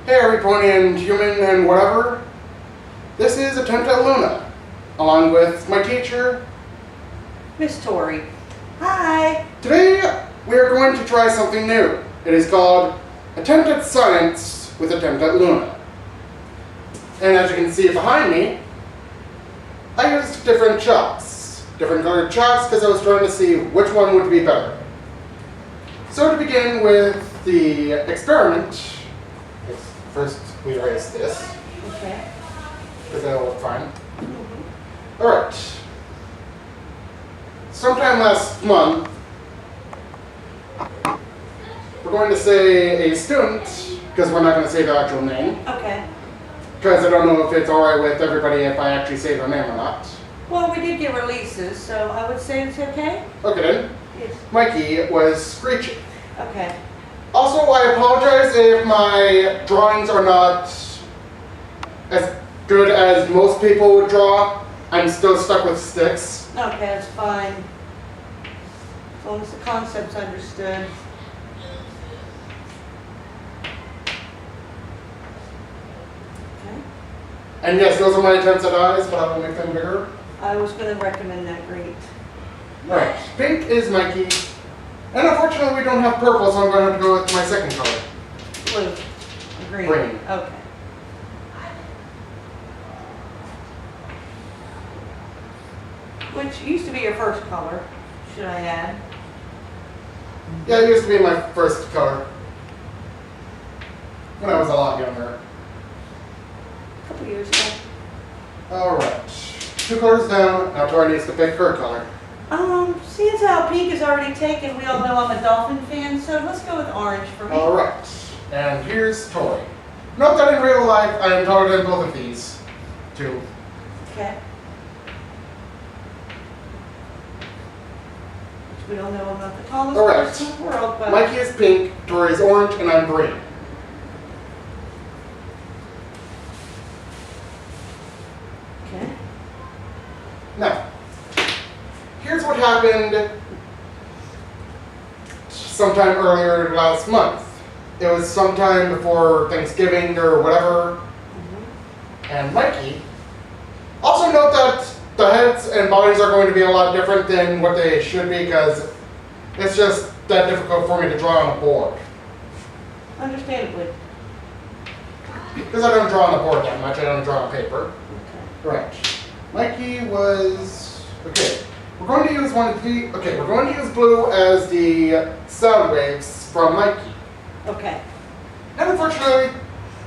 Hey Everyponian human and whatever. This is Attempt at Luna, along with my teacher. Miss Tori. Hi. Today we are going to try something new. It is called Attempt at Science with Attempt at Luna. And as you can see behind me, I used different chalks. Different colored chalks because I was trying to see which one would be better. So to begin with the experiment, first we erase this, Okay. because that'll look fine. Alright. Sometime last month, we're going to say a student, because we're not going to say their actual name, Okay. because I don't know if it's alright with everybody if I actually say their name or not. Well, we did get releases, so I would say it's okay. Okay then. Yes. Mikey was screeching. Okay. Also, I apologize if my drawings are not as good as most people would draw. I'm still stuck with sticks. Okay, that's fine. As long as the concept's understood. Okay. And yes, those are my attempts at eyes, but I will make them bigger. I was going to recommend that green. Right. Pink is Mikey. And unfortunately, we don't have purple, so I'm going to have to go with my second color. Blue. Green. Green. Okay. Which used to be your first color, should I add? Yeah, it used to be my first color. When I was a lot younger. A couple years ago. Alright. 2 colors down. Now Tori needs to pick her color. Seeing as how pink is already taken, we all know I'm a Dolphin fan, so let's go with orange for me. Alright. And here's Tori. Note that in real life, I am taller than both of these two. Okay. Which we all know I'm not the tallest All right. person in the world, but... Mikey is pink, Tori is orange, and I'm green. Okay. Now, here's what happened sometime earlier last month. It was sometime before Thanksgiving or whatever, and Mikey. Also note that the heads and bodies are going to be a lot different than what they should be because it's just that difficult for me to draw on a board. Understandably. Because I don't draw on the board that much, I don't draw on paper. Okay. Right. Mikey was, okay. We're going to use one of the, okay, we're going to use blue as the sound waves from Mikey. Okay. And unfortunately,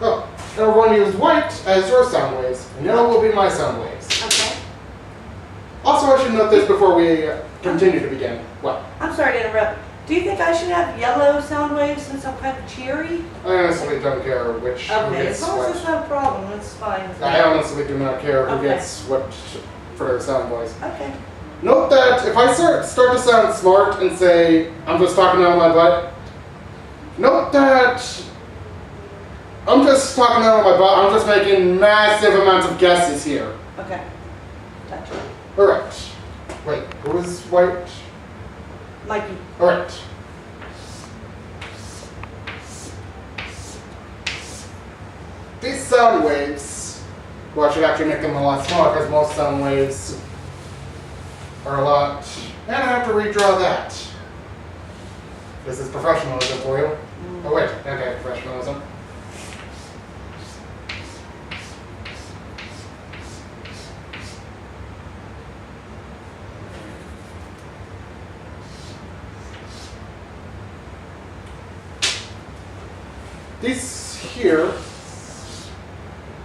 oh, and we're going to use white as your sound waves, and yellow will be my sound waves. Okay. Also, I should note this before we continue to begin. What? I'm sorry to interrupt. Do you think I should have yellow sound waves since I'm kind of cheery? I honestly don't care which who Okay, gets as long as what. it's not a problem, that's fine with me. I honestly do not care who Okay. gets what for their sound voice. Okay. Note that if I start to sound smart and say, I'm just talking out of my butt, note that I'm just talking out of my butt, I'm just making massive amounts of guesses here. Okay. Gotcha. Alright. Wait, who is white? Mikey. Alright. These sound waves, well, I should actually make them a lot smaller because most sound waves are a lot, and I have to redraw that. This is professionalism for you. Oh wait, okay, professionalism. These here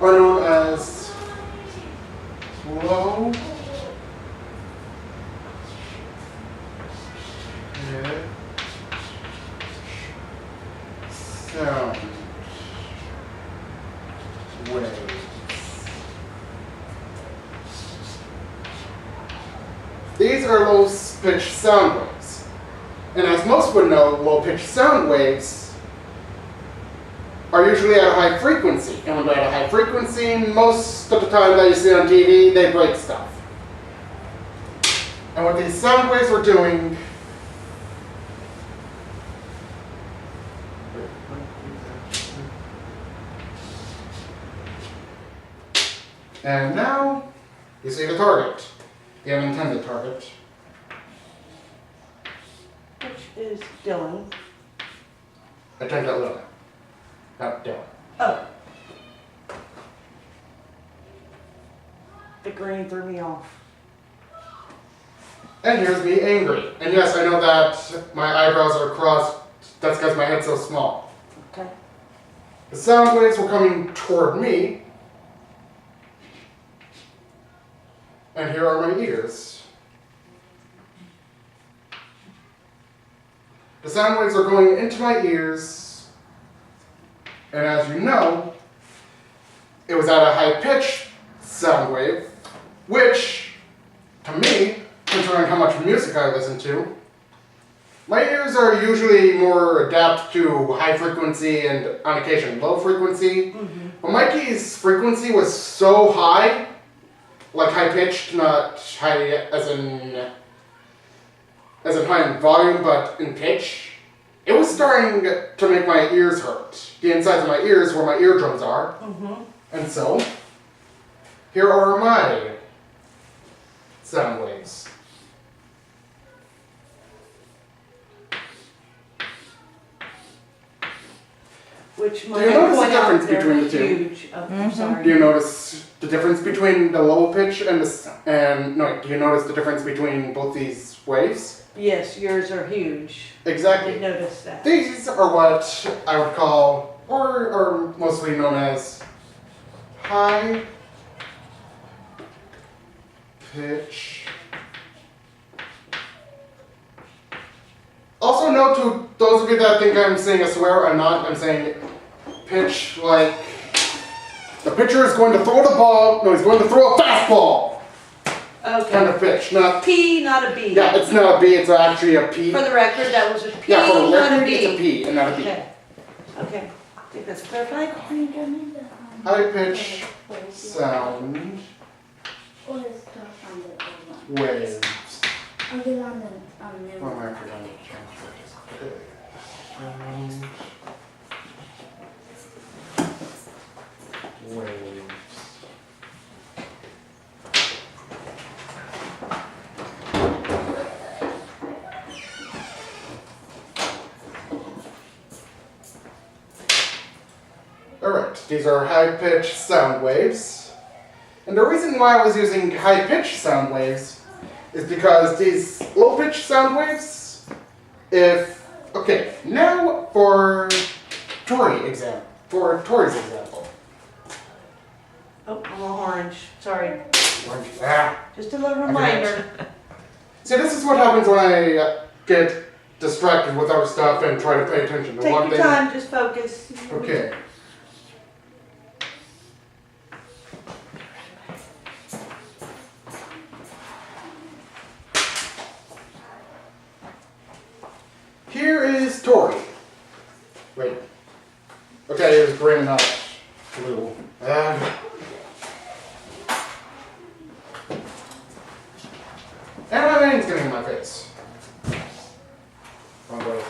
are known as low head sound waves. These are low pitch sound waves. And as most would know, low pitch sound waves are usually at a high frequency. And when they're at a high frequency, most of the time that you see on TV, they break stuff. And what these sound waves were doing And now, you see the target. The unintended target. Which is Dylan. Attendant Luna. Not Dylan. Oh. The green threw me off. And here's me angry. And yes, I know that my eyebrows are crossed. That's because my head's so small. Okay. The sound waves were coming toward me. And here are my ears. The sound waves are going into my ears. And as you know, it was at a high pitch sound wave, which, to me, considering how much music I listen to, my ears are usually more adapt to high frequency and on occasion low frequency. Mm-hmm. But Mikey's frequency was so high, like high pitched, not high as in high in volume, but in pitch. It was starting to make my ears hurt. The insides of my ears where my eardrums are. Mm-hmm. And so, here are my sound waves. Which Do you notice the difference between the two? Huge. Oh, I'm sorry. Do you notice the difference between the low pitch and do you notice the difference between both these waves? Yes, yours are huge. I Exactly. did notice that. These are what I would call, or are mostly known as, high pitch. Also note to those of you that think I'm saying a swear, I'm not. I'm saying pitch like the pitcher is going to throw the ball. No, he's going to throw a fastball. Okay. Kind of pitch, not. P, not a B. Yeah, it's not a B. It's actually a P. For the record, that was a P, Yeah, for the not a record, B. it's a P and not a B. Okay. Okay. I think that's clarified. High pitch sound waves. What am I forgetting to change this? Waves. Alright, these are high-pitched sound waves. And the reason why I was using high-pitched sound waves is because these low-pitched sound waves, now for Tori's example. Oh, I'm all orange. Sorry. Ah. Just a little reminder. See, this is what happens when I get distracted with other stuff and try to pay attention to Take one your thing. time, just focus. Okay. Here is Tori. Wait. Okay, it was green, not blue. And my veins getting in my face. Wrong way.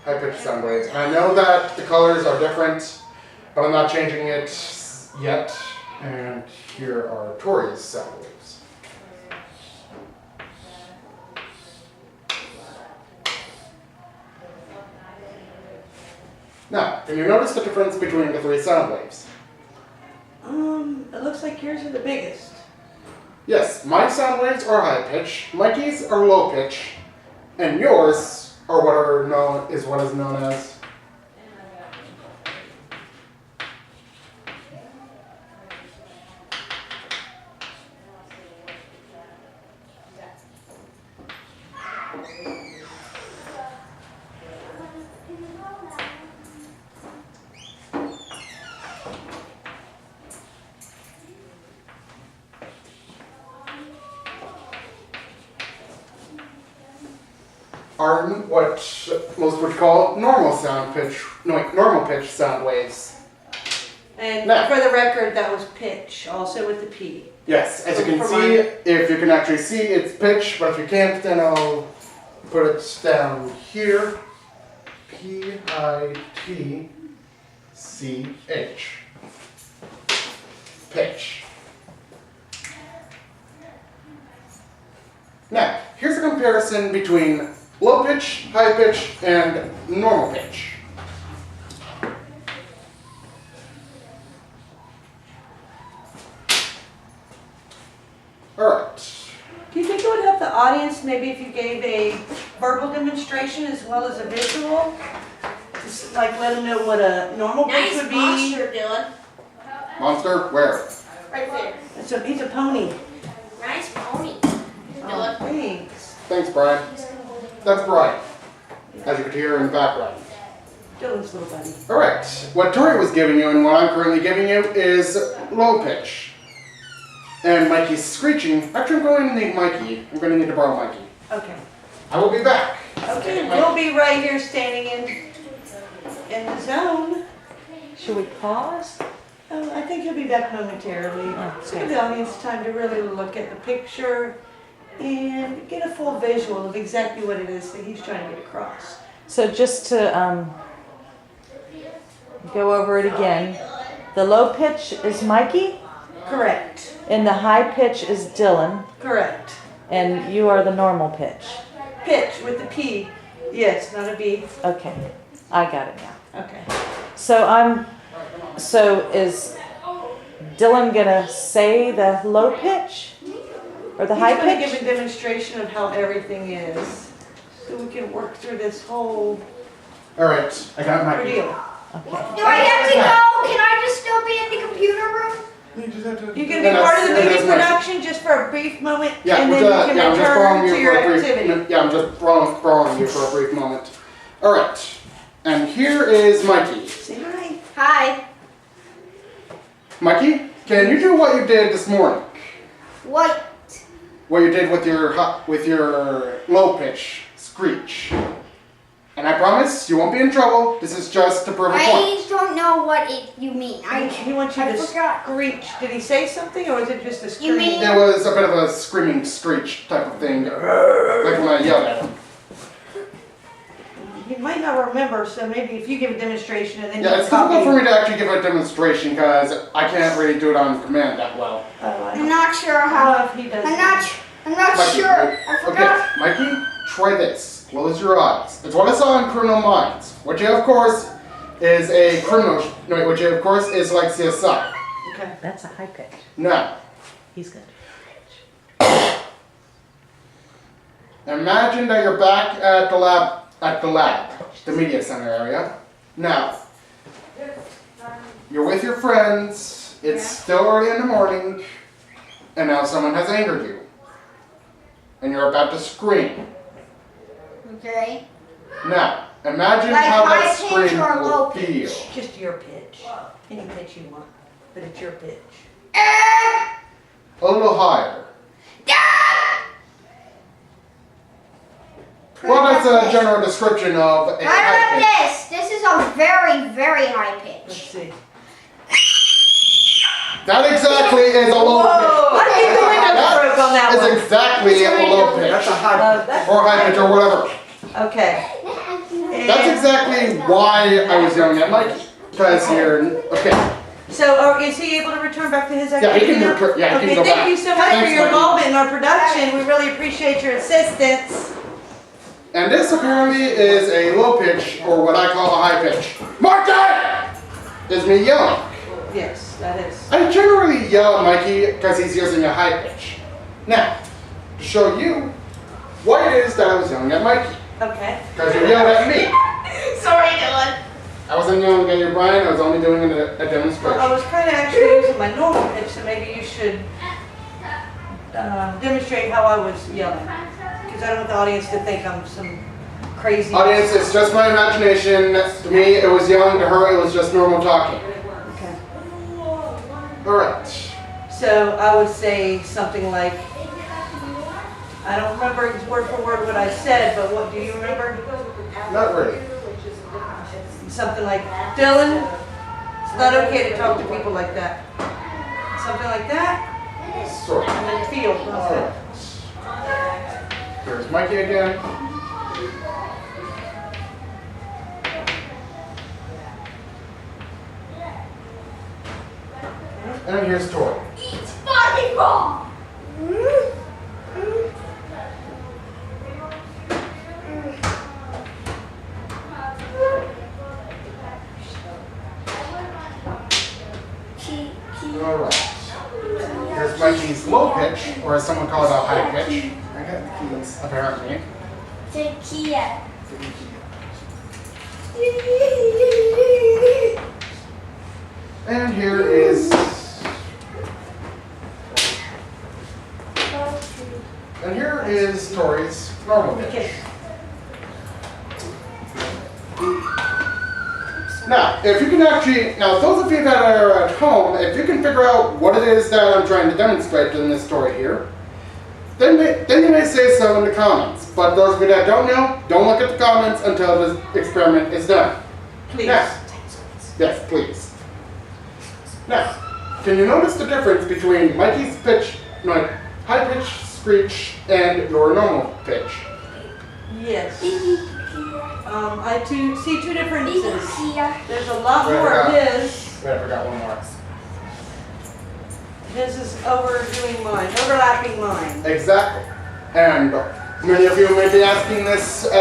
High-pitched sound waves. And I know that the colors are different, but I'm not changing it yet. And here are Tori's sound waves. Now, can you notice the difference between the three sound waves? It looks like yours are the biggest. Yes, my sound waves are high pitch, Mikey's are low pitch, and yours are what is known as are what most would call normal pitch sound waves. And Now. for the record, that was pitch, also with the P. Yes, as you can For see, mine. if you can actually see, it's pitch, but if you can't, then I'll put it down here. P-I-T-C-H. Pitch. Now, here's a comparison between low pitch, high pitch, and normal pitch. Alright. Do you think it would help the audience maybe if you gave a verbal demonstration as well as a visual? Just like let them know what a normal pitch Nice would be. monster, Dylan. Monster, where? Right there. So he's a pony. Nice pony. Oh, Dylan. thanks. Thanks, Brian. That's Brian, as you could hear in the background. Dylan's little buddy. Alright, what Tori was giving you and what I'm currently giving you is low pitch. And Mikey's screeching. Actually, I'm going to need Mikey. I'm going to need to borrow Mikey. Okay. I will be back. Okay, we'll be right here standing in the zone. Should we pause? Oh, I think he'll be back momentarily. Okay. Give the audience time to really look at the picture and get a full visual of exactly what it is that he's trying to get across. So just to go over it again, the low pitch is Mikey, Correct. and the high pitch is Dylan, Correct. and you are the normal pitch. Pitch with the P. Yes, not a B. Okay, I got it now. Okay. So is Dylan gonna say the low pitch or the high He's going to pitch? give a demonstration of how everything is, so we can work through this whole Alright, I got Mikey. ordeal. Okay. Do I have to go? Can I just still be in the computer room? You're going to be part of the movie production just for a brief moment, Yeah, and we're then done. you Yeah, can I'm just borrowing return you to your for a brief. activity. Yeah, I'm just borrowing you for a brief moment. All right, and here is Mikey. Say hi. Hi. Mikey, can you do what you did this morning? What? What you did with your low pitch screech? And I promise you won't be in trouble. This is just to prove a I point. don't know what you mean. He wants you I to forgot. screech. Did he say something, or was it just a scream? You mean- It was a bit of a screaming screech type of thing, like when I yelled at him. You might not remember, so maybe if you give a demonstration and then Yeah, you it's difficult for copy. me to actually give a demonstration because I can't really do it on command that well. Oh, I I'm don't not sure know how. if he does. I'm that. not Mikey, sure. I okay, forgot. Mikey, try this. Close your eyes. It's what I saw in Criminal Minds. What you have, of course, is a criminal. No, what you have, of course, is like CSI. Okay. That's a high pitch. Now, He's good. imagine that you're back at the lab, the media center area. Now, you're with your friends. It's still early in the morning, and now someone has angered you, and you're about to scream. Okay. Now, imagine Like how that high pitch scream or low will feel. Just your pitch. Any pitch you want, but it's your pitch. A little higher. Well, that's a general description of a How about high pitch. this? This is a very, very high Let's pitch. see. That exactly is a low pitch. Whoa! I think the window broke on that Is one. exactly a low pitch. That's Or high pitch or whatever. okay. That's And exactly why I was yelling at Mikey. Because you're, okay. so, is he able to return back to his Yeah, he activity? can now? return, yeah, he Okay, can go back. thank you so much Thanks, for your Mikey. involvement in our production. We really appreciate your assistance. And this apparently is a low pitch, or what I call a high pitch. Martin! Is me yelling. Yes, that is. I generally yell at Mikey because he's using a high pitch. Now, to show you why it is that I was yelling at Mikey. Okay. Because you yelled at me. Sorry, Dylan. I wasn't yelling at you, Brian. I was only doing a Well, I demonstration. was kind of actually using my normal pitch, so maybe you should demonstrate how I was yelling. Because I don't want the audience to think I'm some crazy. Audience, it's just my imagination. To me, it was yelling. To her, it was just normal talking. Okay. Alright. So I would say something like, I don't remember word for word what I said, but what do you remember? Not really. Something like, Dylan, it's not okay to talk to people like that. Something like that, Sort of. and then feel. How's that? Here's Mikey again. And here's Tori. It's fucking wrong. Alright. Here's Mikey's low pitch, or as someone calls it, a high pitch. I got the keys, apparently. Tequila. And here is. And here is Tori's normal pitch. Okay. Now, if you can actually, now those of you that are at home, if you can figure out what it is that I'm trying to demonstrate in this story here, then you may say so in the comments. But those of you that don't know, don't look at the comments until this experiment is done. Please. Now, yes, please. Now, can you notice the difference between Mikey's pitch, no, high pitch screech, and your normal pitch? Yes. I see two differences. Tequila. There's a lot Wait, more of I his. Wait, I forgot one more. His is overdoing mine, overlapping mine. Exactly. And many of you may be asking this